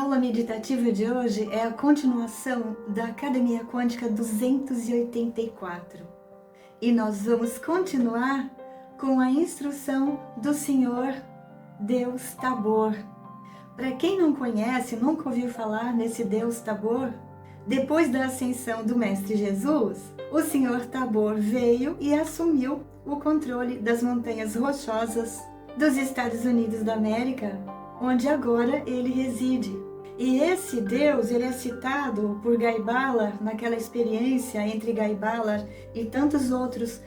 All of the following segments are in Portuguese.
aula meditativa de hoje é a continuação da Academia Quântica 284. E nós vamos continuar com a instrução do Senhor Deus Tabor. Para quem não conhece, nunca ouviu falar nesse Deus Tabor, depois da ascensão do Mestre Jesus, o Senhor Tabor veio e assumiu o controle das montanhas rochosas dos Estados Unidos da América, onde agora ele reside. E esse Deus, ele é citado por Guy Ballard, naquela experiência entre Guy Ballard e tantos outros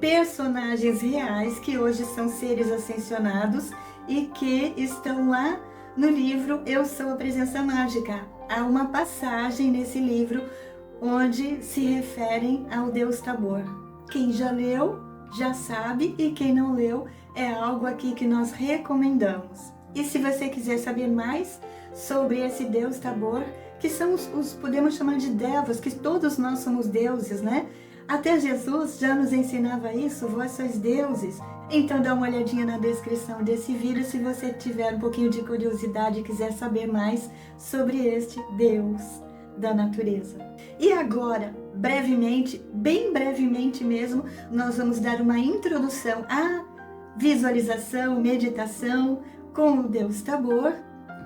personagens reais que hoje são seres ascensionados e que estão lá no livro Eu Sou a Presença Mágica. Há uma passagem nesse livro onde se referem ao Deus Tabor. Quem já leu, já sabe, e quem não leu, é algo aqui que nós recomendamos. E se você quiser saber mais sobre esse Deus Tabor, que são os podemos chamar de devas, que todos nós somos deuses, né? Até Jesus já nos ensinava isso, vós sois deuses. Então dá uma olhadinha na descrição desse vídeo se você tiver um pouquinho de curiosidade e quiser saber mais sobre este Deus da natureza. E agora, brevemente, bem brevemente mesmo, nós vamos dar uma introdução à visualização, meditação com o Deus Tabor,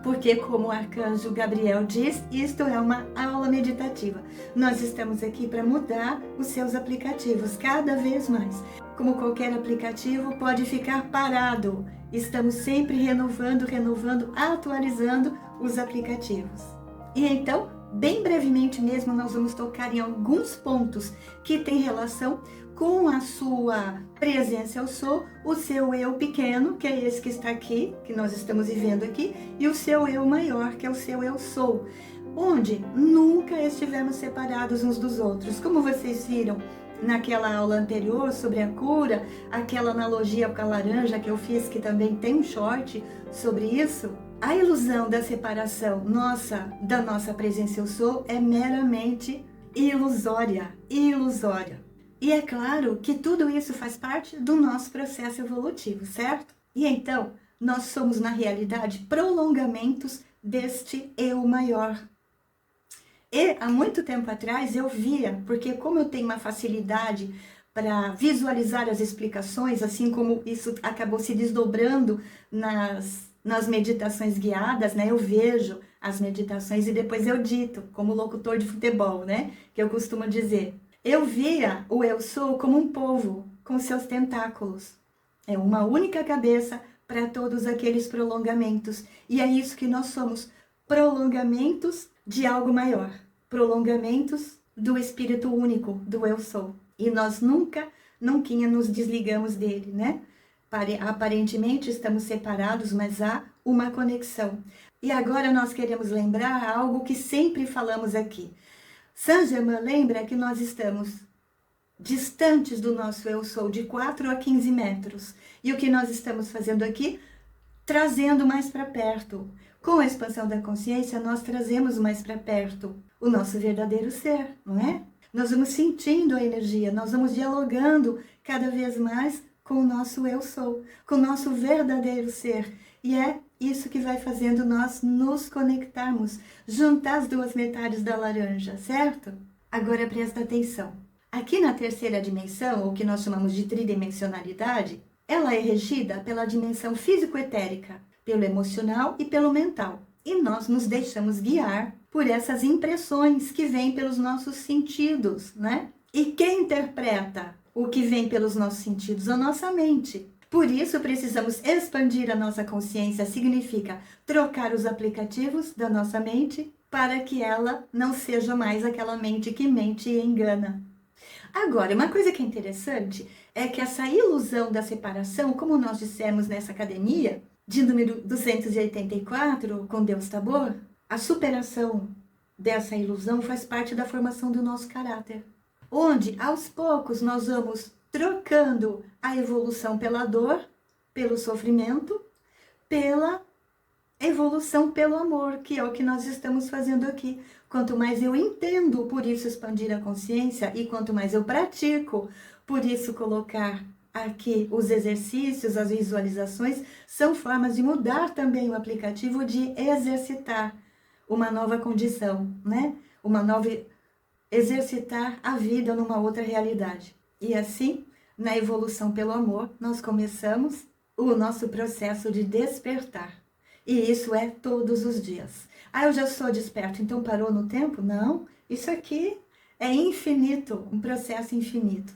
porque como o arcanjo Gabriel diz, isto é uma aula meditativa. Nós estamos aqui para mudar os seus aplicativos cada vez mais. Como qualquer aplicativo pode ficar parado, estamos sempre renovando, atualizando os aplicativos. E então, bem brevemente mesmo, nós vamos tocar em alguns pontos que têm relação com a sua presença eu sou, o seu eu pequeno, que é esse que está aqui, que nós estamos vivendo aqui, e o seu eu maior, que é o seu eu sou, onde nunca estivemos separados uns dos outros. Como vocês viram naquela aula anterior sobre a cura, aquela analogia com a laranja que eu fiz, que também tem um short sobre isso, a ilusão da separação da nossa presença eu sou é meramente ilusória. E é claro que tudo isso faz parte do nosso processo evolutivo, certo? E então, nós somos na realidade prolongamentos deste eu maior. E há muito tempo atrás eu via, porque como eu tenho uma facilidade para visualizar as explicações, assim como isso acabou se desdobrando nas meditações guiadas, né? Eu vejo as meditações e depois eu dito, como locutor de futebol, né? Que eu costumo dizer. Eu via o eu sou como um polvo com seus tentáculos. É uma única cabeça para todos aqueles prolongamentos. E é isso que nós somos, prolongamentos de algo maior. Prolongamentos do Espírito Único, do eu sou. E nós nunca nos desligamos dele, né? Aparentemente estamos separados, mas há uma conexão. E agora nós queremos lembrar algo que sempre falamos aqui. Saint-Germain lembra que nós estamos distantes do nosso eu sou de 4 a 15 metros. E o que nós estamos fazendo aqui? Trazendo mais para perto. Com a expansão da consciência, nós trazemos mais para perto o nosso verdadeiro ser, não é? Nós vamos sentindo a energia, nós vamos dialogando cada vez mais com o nosso eu sou, com o nosso verdadeiro ser. E é isso que vai fazendo nós nos conectarmos, juntar as duas metades da laranja, certo? Agora presta atenção. Aqui na terceira dimensão, o que nós chamamos de tridimensionalidade, ela é regida pela dimensão físico-etérica, pelo emocional e pelo mental. E nós nos deixamos guiar por essas impressões que vêm pelos nossos sentidos, né? E quem interpreta o que vem pelos nossos sentidos? A nossa mente. Por isso, precisamos expandir a nossa consciência, significa trocar os aplicativos da nossa mente para que ela não seja mais aquela mente que mente e engana. Agora, uma coisa que é interessante é que essa ilusão da separação, como nós dissemos nessa academia, de número 284, com Deus Tabor, a superação dessa ilusão faz parte da formação do nosso caráter, onde aos poucos nós vamos trocando a evolução pela dor, pelo sofrimento, pela evolução pelo amor, que é o que nós estamos fazendo aqui. Quanto mais eu entendo, por isso expandir a consciência, e quanto mais eu pratico, por isso colocar aqui os exercícios, as visualizações, são formas de mudar também o aplicativo, de exercitar uma nova condição, né? Uma nova exercitar a vida numa outra realidade. E assim, na evolução pelo amor, nós começamos o nosso processo de despertar. E isso é todos os dias. Ah, eu já sou desperto, então parou no tempo? Não, isso aqui é infinito, um processo infinito.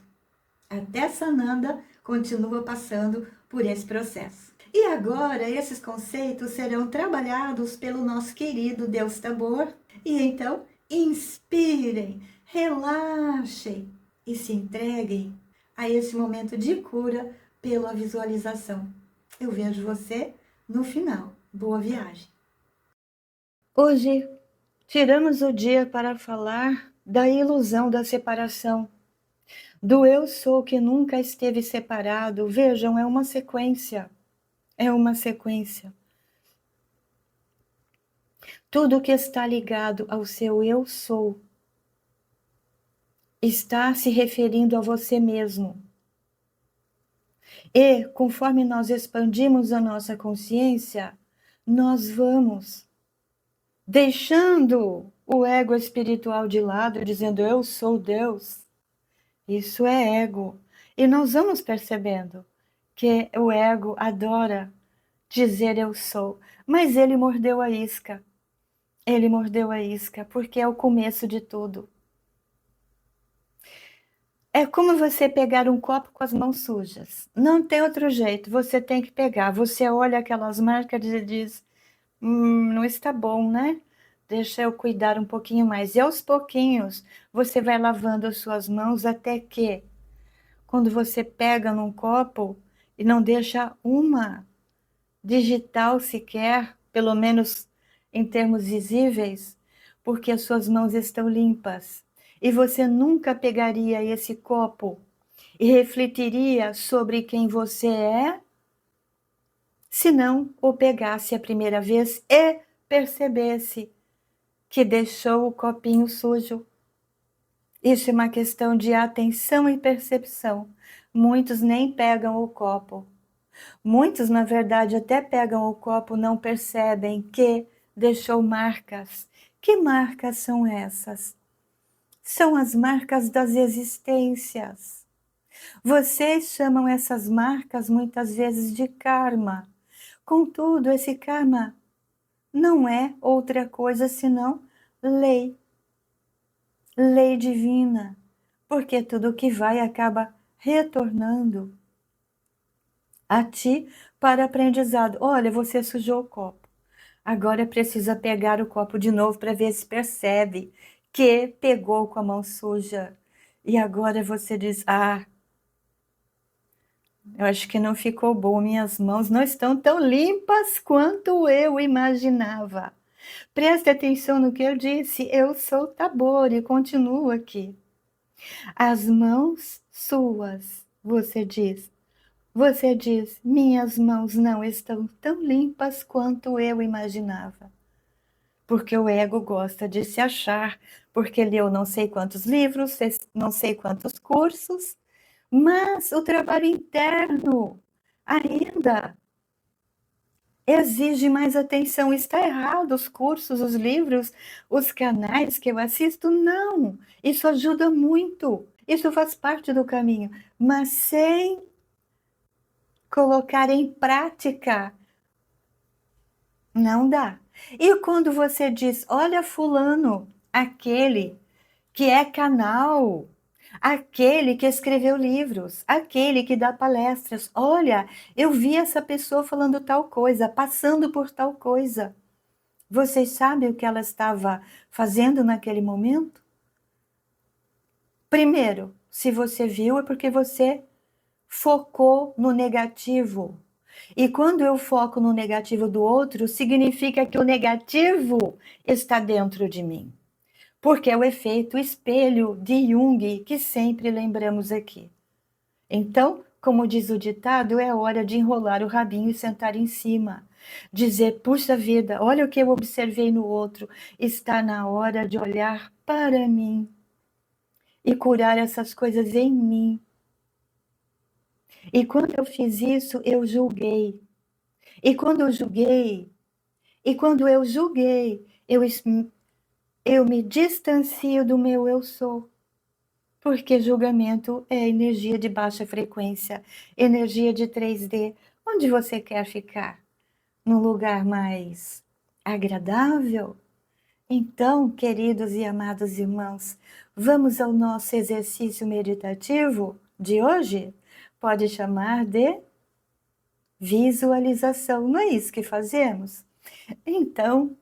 Até Sananda continua passando por esse processo. E agora esses conceitos serão trabalhados pelo nosso querido Deus Tabor. E então, inspirem, relaxem e se entreguem a esse momento de cura pela visualização. Eu vejo você no final. Boa viagem! Hoje, tiramos o dia para falar da ilusão da separação, do eu sou que nunca esteve separado. Vejam, é uma sequência. É uma sequência. Tudo que está ligado ao seu eu sou está se referindo a você mesmo. E, conforme nós expandimos a nossa consciência, nós vamos deixando o ego espiritual de lado, dizendo eu sou Deus. Isso é ego. E nós vamos percebendo que o ego adora dizer eu sou, mas ele mordeu a isca. Ele mordeu a isca, porque é o começo de tudo. É como você pegar um copo com as mãos sujas. Não tem outro jeito, você tem que pegar. Você olha aquelas marcas e diz, não está bom, né? Deixa eu cuidar um pouquinho mais. E aos pouquinhos, você vai lavando as suas mãos até que, quando você pega num copo e não deixa uma digital sequer, pelo menos em termos visíveis, porque as suas mãos estão limpas. E você nunca pegaria esse copo e refletiria sobre quem você é, se não o pegasse a primeira vez e percebesse que deixou o copinho sujo. Isso é uma questão de atenção e percepção. Muitos nem pegam o copo. Muitos, na verdade, até pegam o copo, não percebem que deixou marcas. Que marcas são essas? São as marcas das existências. Vocês chamam essas marcas muitas vezes de karma. Contudo, esse karma não é outra coisa senão lei. Lei divina. Porque tudo que vai acaba retornando a ti para aprendizado. Olha, você sujou o copo. Agora precisa pegar o copo de novo para ver se percebe que pegou com a mão suja. E agora você diz, eu acho que não ficou bom, minhas mãos não estão tão limpas quanto eu imaginava. Preste atenção no que eu disse, eu sou Tabor e continuo aqui. As mãos suas, você diz, minhas mãos não estão tão limpas quanto eu imaginava. Porque o ego gosta de se achar, porque leu não sei quantos livros, não sei quantos cursos, mas o trabalho interno ainda exige mais atenção. Está errado os cursos, os livros, os canais que eu assisto? Não, isso ajuda muito, isso faz parte do caminho, mas sem colocar em prática, não dá. E quando você diz, olha fulano, aquele que é canal, aquele que escreveu livros, aquele que dá palestras, olha, eu vi essa pessoa falando tal coisa, passando por tal coisa. Vocês sabem o que ela estava fazendo naquele momento? Primeiro, se você viu, é porque você focou no negativo. E quando eu foco no negativo do outro, significa que o negativo está dentro de mim. Porque é o efeito espelho de Jung que sempre lembramos aqui. Então, como diz o ditado, é hora de enrolar o rabinho e sentar em cima. Dizer, puxa vida, olha o que eu observei no outro. Está na hora de olhar para mim e curar essas coisas em mim. E quando eu fiz isso, eu julguei. E quando eu julguei, E quando eu julguei, eu me distancio do meu eu sou. Porque julgamento é energia de baixa frequência, energia de 3D. Onde você quer ficar? Num lugar mais agradável? Então, queridos e amados irmãos, vamos ao nosso exercício meditativo de hoje? Pode chamar de visualização, não é isso que fazemos? Então,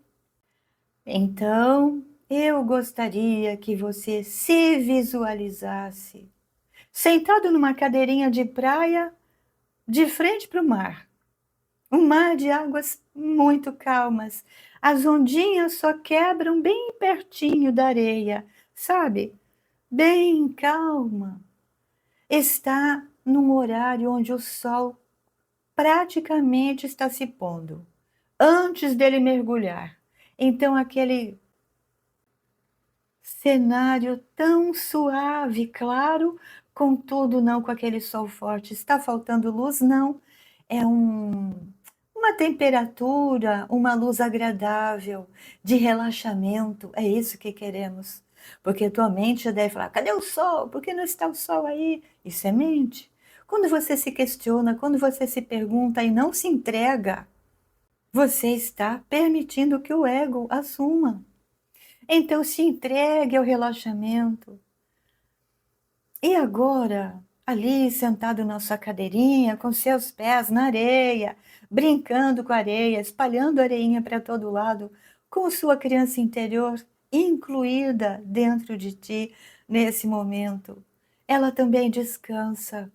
eu gostaria que você se visualizasse sentado numa cadeirinha de praia, de frente para o mar. Um mar de águas muito calmas. As ondinhas só quebram bem pertinho da areia, sabe? Bem calma. Está num horário onde o sol praticamente está se pondo, antes dele mergulhar. Então, aquele cenário tão suave, claro, contudo não com aquele sol forte. Está faltando luz? Não. É uma temperatura, uma luz agradável, de relaxamento. É isso que queremos. Porque tua mente já deve falar, cadê o sol? Por que não está o sol aí? Isso é mente. Quando você se questiona, quando você se pergunta e não se entrega, você está permitindo que o ego assuma. Então se entregue ao relaxamento. E agora, ali sentado na sua cadeirinha, com seus pés na areia, brincando com a areia, espalhando areinha para todo lado, com sua criança interior incluída dentro de ti nesse momento. Ela também descansa.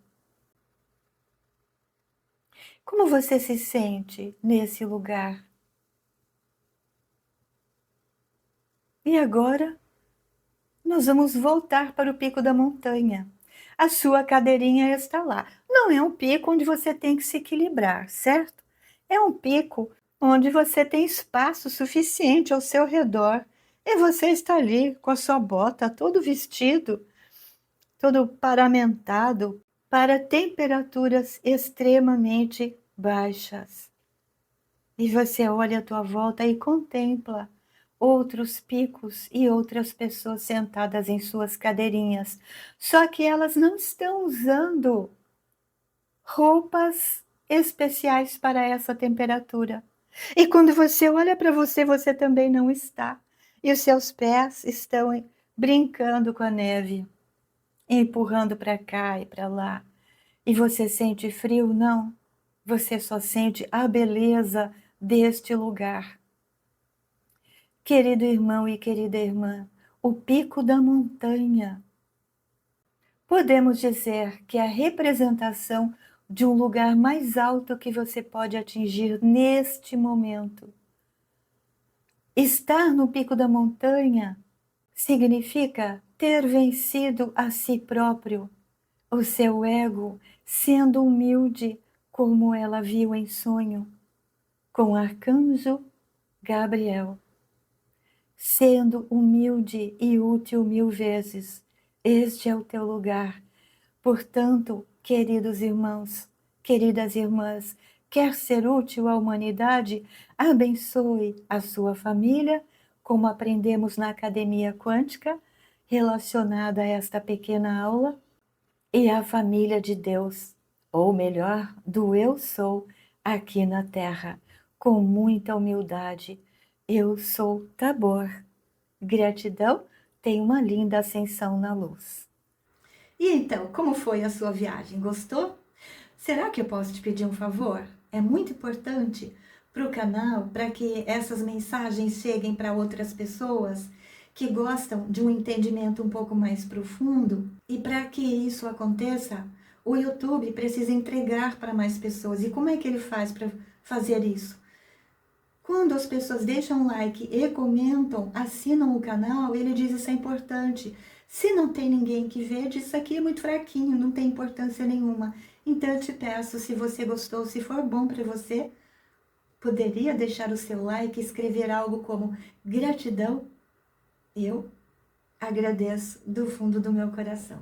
Como você se sente nesse lugar? E agora, nós vamos voltar para o pico da montanha. A sua cadeirinha está lá. Não é um pico onde você tem que se equilibrar, certo? É um pico onde você tem espaço suficiente ao seu redor e você está ali com a sua bota, todo vestido, todo paramentado para temperaturas extremamente baixas. E você olha à tua volta e contempla outros picos e outras pessoas sentadas em suas cadeirinhas. Só que elas não estão usando roupas especiais para essa temperatura. E quando você olha para você, você também não está. E os seus pés estão brincando com a neve, empurrando para cá e para lá. E você sente frio? Não. Você só sente a beleza deste lugar. Querido irmão e querida irmã, o pico da montanha. Podemos dizer que é a representação de um lugar mais alto que você pode atingir neste momento. Estar no pico da montanha significa ter vencido a si próprio, o seu ego, sendo humilde como ela viu em sonho, com o arcanjo Gabriel. Sendo humilde e útil 1000 vezes. Este é o teu lugar. Portanto, queridos irmãos, queridas irmãs, quer ser útil à humanidade? Abençoe a sua família, como aprendemos na Academia Quântica, relacionada a esta pequena aula, e a família de Deus, ou melhor, do Eu Sou, aqui na Terra, com muita humildade. Eu sou Tabor. Gratidão, tenha uma linda ascensão na luz. E então, como foi a sua viagem? Gostou? Será que eu posso te pedir um favor? É muito importante para o canal, para que essas mensagens cheguem para outras pessoas que gostam de um entendimento um pouco mais profundo. E para que isso aconteça, o YouTube precisa entregar para mais pessoas. E como é que ele faz para fazer isso? Quando as pessoas deixam um like e comentam, assinam o canal, ele diz isso é importante. Se não tem ninguém que vê, diz isso aqui é muito fraquinho, não tem importância nenhuma. Então eu te peço, se você gostou, se for bom para você, poderia deixar o seu like e escrever algo como gratidão. Eu agradeço do fundo do meu coração.